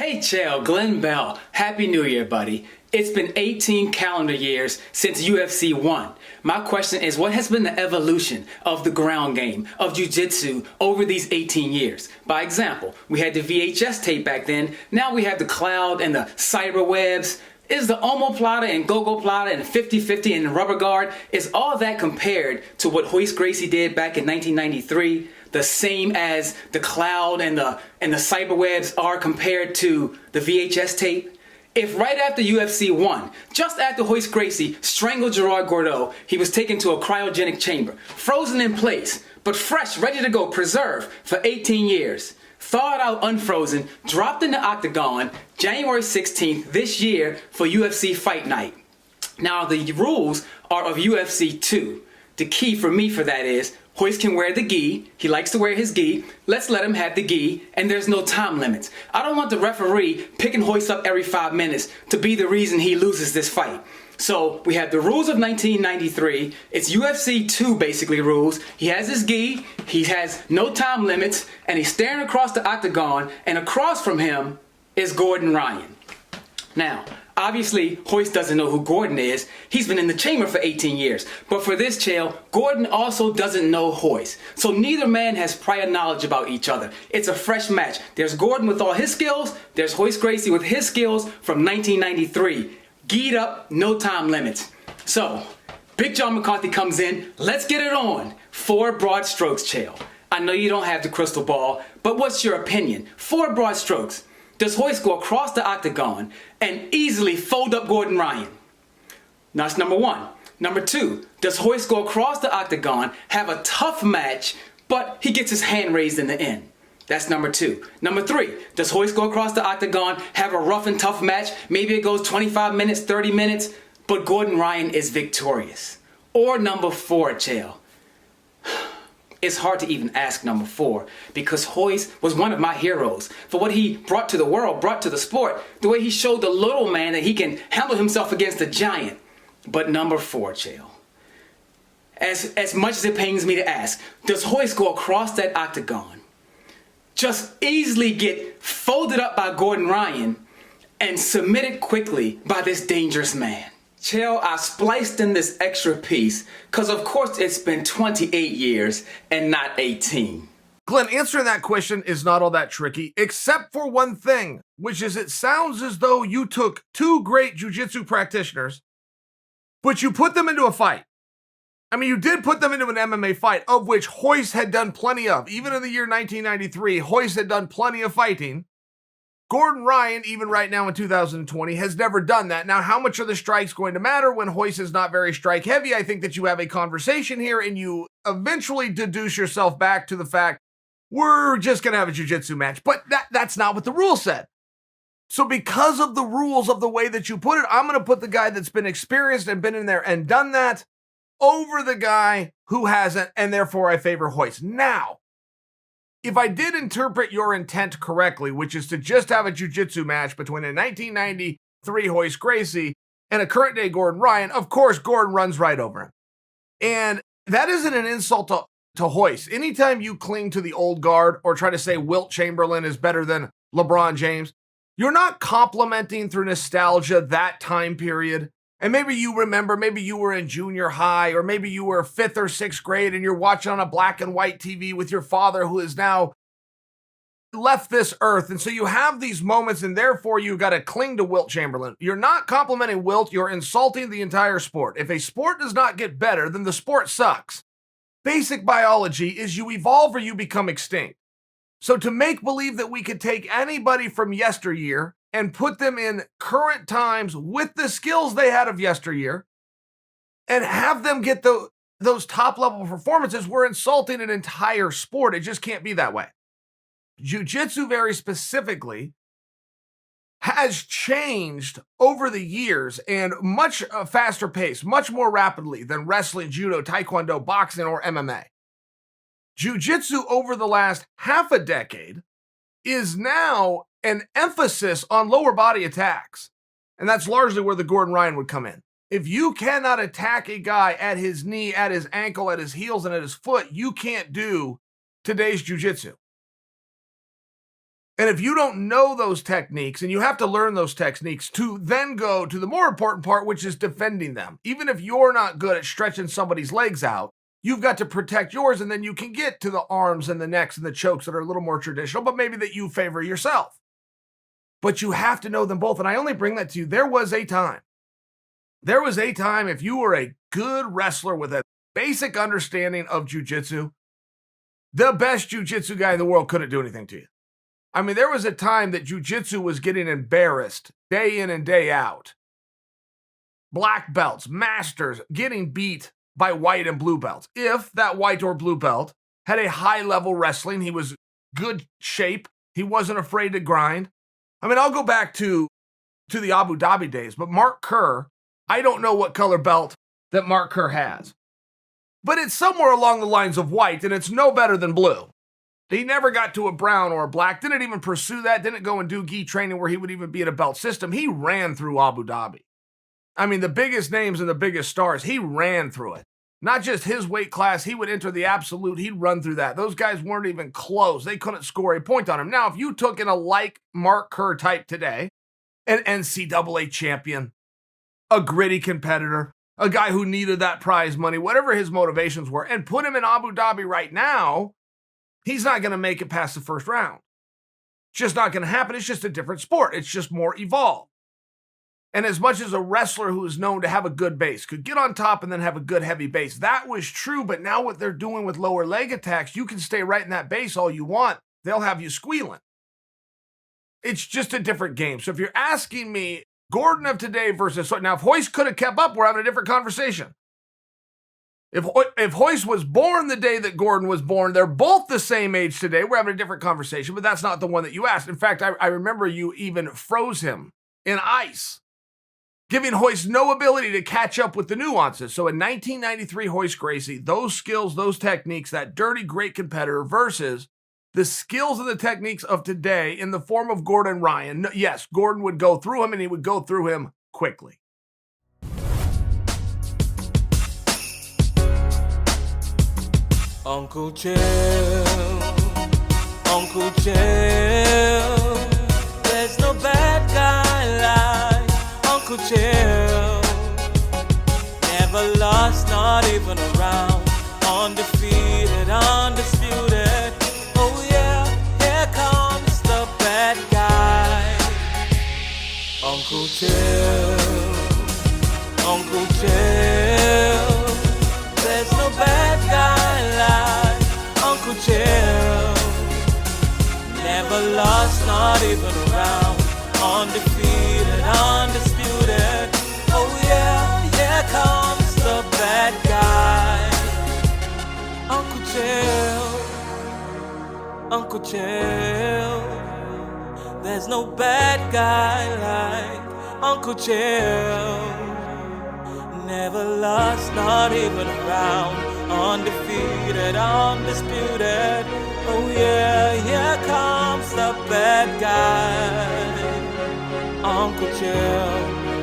Hey Chael, Glenn Bell. Happy New Year, buddy. It's been 18 calendar years since UFC 1. My question is, what has been the evolution of the ground game, of Jiu-Jitsu, over these 18 years? By example, we had the VHS tape back then. Now we have the cloud and the cyber webs. Is the omoplata and gogoplata and 50-50 and rubber guard, is all that compared to what Royce Gracie did back in 1993? The same as the cloud and the cyber webs are compared to the VHS tape? If right after UFC 1, just after Royce Gracie strangled Gerard Gordeau, he was taken to a cryogenic chamber, frozen in place, but fresh, ready to go, preserved for 18 years, thawed out unfrozen, dropped in the octagon January 16th this year for UFC Fight Night. Now the rules are of UFC 2. The key for me for that is, Royce can wear the gi. He likes to wear his gi. Let's let him have the gi, and there's no time limits. I don't want the referee picking Royce up every 5 minutes to be the reason he loses this fight. So we have the rules of 1993. It's UFC 2 basically rules. He has his gi, he has no time limits, and he's staring across the octagon, and across from him is Gordon Ryan. Now, obviously, Royce doesn't know who Gordon is. He's been in the chamber for 18 years. But for this, Chael, Gordon also doesn't know Royce. So neither man has prior knowledge about each other. It's a fresh match. There's Gordon with all his skills. There's Royce Gracie with his skills from 1993. Geed up, no time limits. So, Big John McCarthy comes in. Let's get it on. 4 broad strokes, Chael. I know you don't have the crystal ball, but what's your opinion? 4 broad strokes. Does Royce go across the octagon and easily fold up Gordon Ryan? That's number 1. Number 2, does Royce go across the octagon, have a tough match, but he gets his hand raised in the end? That's number 2. Number 3, does Royce go across the octagon, have a rough and tough match, maybe it goes 25 minutes, 30 minutes, but Gordon Ryan is victorious? Or number 4, Chael? It's hard to even ask number 4 because Royce was one of my heroes for what he brought to the world, brought to the sport, the way he showed the little man that he can handle himself against a giant. But number 4, Chael, as much as it pains me to ask, does Royce go across that octagon, just easily get folded up by Gordon Ryan and submitted quickly by this dangerous man? Chael, I spliced in this extra piece because of course it's been 28 years and not 18. Glenn, answering that question is not all that tricky, except for one thing, which is it sounds as though you took 2 great jiu-jitsu practitioners, but you put them into a fight. I mean, you did put them into an MMA fight, of which Royce had done plenty of. Even in the year 1993, Royce had done plenty of fighting. Gordon Ryan, even right now in 2020, has never done that. Now, how much are the strikes going to matter when Royce is not very strike heavy? I think that you have a conversation here and you eventually deduce yourself back to the fact we're just going to have a jiu-jitsu match. But that's not what the rule said. So because of the rules of the way that you put it, I'm going to put the guy that's been experienced and been in there and done that over the guy who hasn't, and therefore I favor Royce. Now, if I did interpret your intent correctly, which is to just have a jiu-jitsu match between a 1993 Royce Gracie and a current day Gordon Ryan, of course, Gordon runs right over him. And that isn't an insult to Royce. Anytime you cling to the old guard or try to say Wilt Chamberlain is better than LeBron James, you're not complimenting through nostalgia that time period. And maybe you remember, maybe you were in junior high, or maybe you were 5th or 6th grade and you're watching on a black and white TV with your father who has now left this earth. And so you have these moments and therefore you got to cling to Wilt Chamberlain. You're not complimenting Wilt, you're insulting the entire sport. If a sport does not get better, then the sport sucks. Basic biology is you evolve or you become extinct. So to make believe that we could take anybody from yesteryear and put them in current times with the skills they had of yesteryear and have them get those top-level performances, we're insulting an entire sport. It just can't be that way. Jiu-jitsu very specifically has changed over the years and much faster pace, much more rapidly than wrestling, judo, taekwondo, boxing, or MMA. Jiu-jitsu over the last half a decade is now an emphasis on lower body attacks. And that's largely where the Gordon Ryan would come in. If you cannot attack a guy at his knee, at his ankle, at his heels, and at his foot, you can't do today's jiu-jitsu. And if you don't know those techniques, and you have to learn those techniques to then go to the more important part, which is defending them. Even if you're not good at stretching somebody's legs out, you've got to protect yours, and then you can get to the arms and the necks and the chokes that are a little more traditional, but maybe that you favor yourself. But you have to know them both. And I only bring that to you. There was a time if you were a good wrestler with a basic understanding of jiu-jitsu, the best jiu-jitsu guy in the world couldn't do anything to you. I mean, there was a time that jiu-jitsu was getting embarrassed day in and day out. Black belts, masters, getting beat by white and blue belts. If that white or blue belt had a high-level wrestling, he was good shape, he wasn't afraid to grind. I mean, I'll go back to the Abu Dhabi days, but Mark Kerr, I don't know what color belt that Mark Kerr has, but it's somewhere along the lines of white, and it's no better than blue. He never got to a brown or a black, didn't even pursue that, didn't go and do gi training where he would even be in a belt system. He ran through Abu Dhabi. I mean, the biggest names and the biggest stars, he ran through it. Not just his weight class, he would enter the absolute, he'd run through that. Those guys weren't even close. They couldn't score a point on him. Now, if you took in a like Mark Kerr type today, an NCAA champion, a gritty competitor, a guy who needed that prize money, whatever his motivations were, and put him in Abu Dhabi right now, he's not going to make it past the first round. It's just not going to happen. It's just a different sport. It's just more evolved. And as much as a wrestler who is known to have a good base could get on top and then have a good heavy base, that was true. But now what they're doing with lower leg attacks, you can stay right in that base all you want. They'll have you squealing. It's just a different game. So if you're asking me, Gordon of today versus, now if Royce could have kept up, we're having a different conversation. If Royce was born the day that Gordon was born, they're both the same age today, we're having a different conversation, but that's not the one that you asked. In fact, I remember you even froze him in ice, giving Royce no ability to catch up with the nuances. So in 1993, Royce Gracie, those skills, those techniques, that dirty, great competitor versus the skills and the techniques of today in the form of Gordon Ryan. Yes, Gordon would go through him, and he would go through him quickly. Uncle Chael, Uncle Chael, there's no bad guy like Uncle Chael. Never lost, not even a round, undefeated, undisputed. Oh yeah, here comes the bad guy. Uncle Chael, Uncle Chael, there's no bad guy like Uncle Chael. Never lost, not even a round, undefeated, undisputed. Oh yeah, here comes the bad guy. Uncle Chael, Uncle Chael, there's no bad guy like Uncle Chael. Never lost, not even a round, undefeated, undisputed. Oh yeah, here comes the bad guy, Uncle Chael.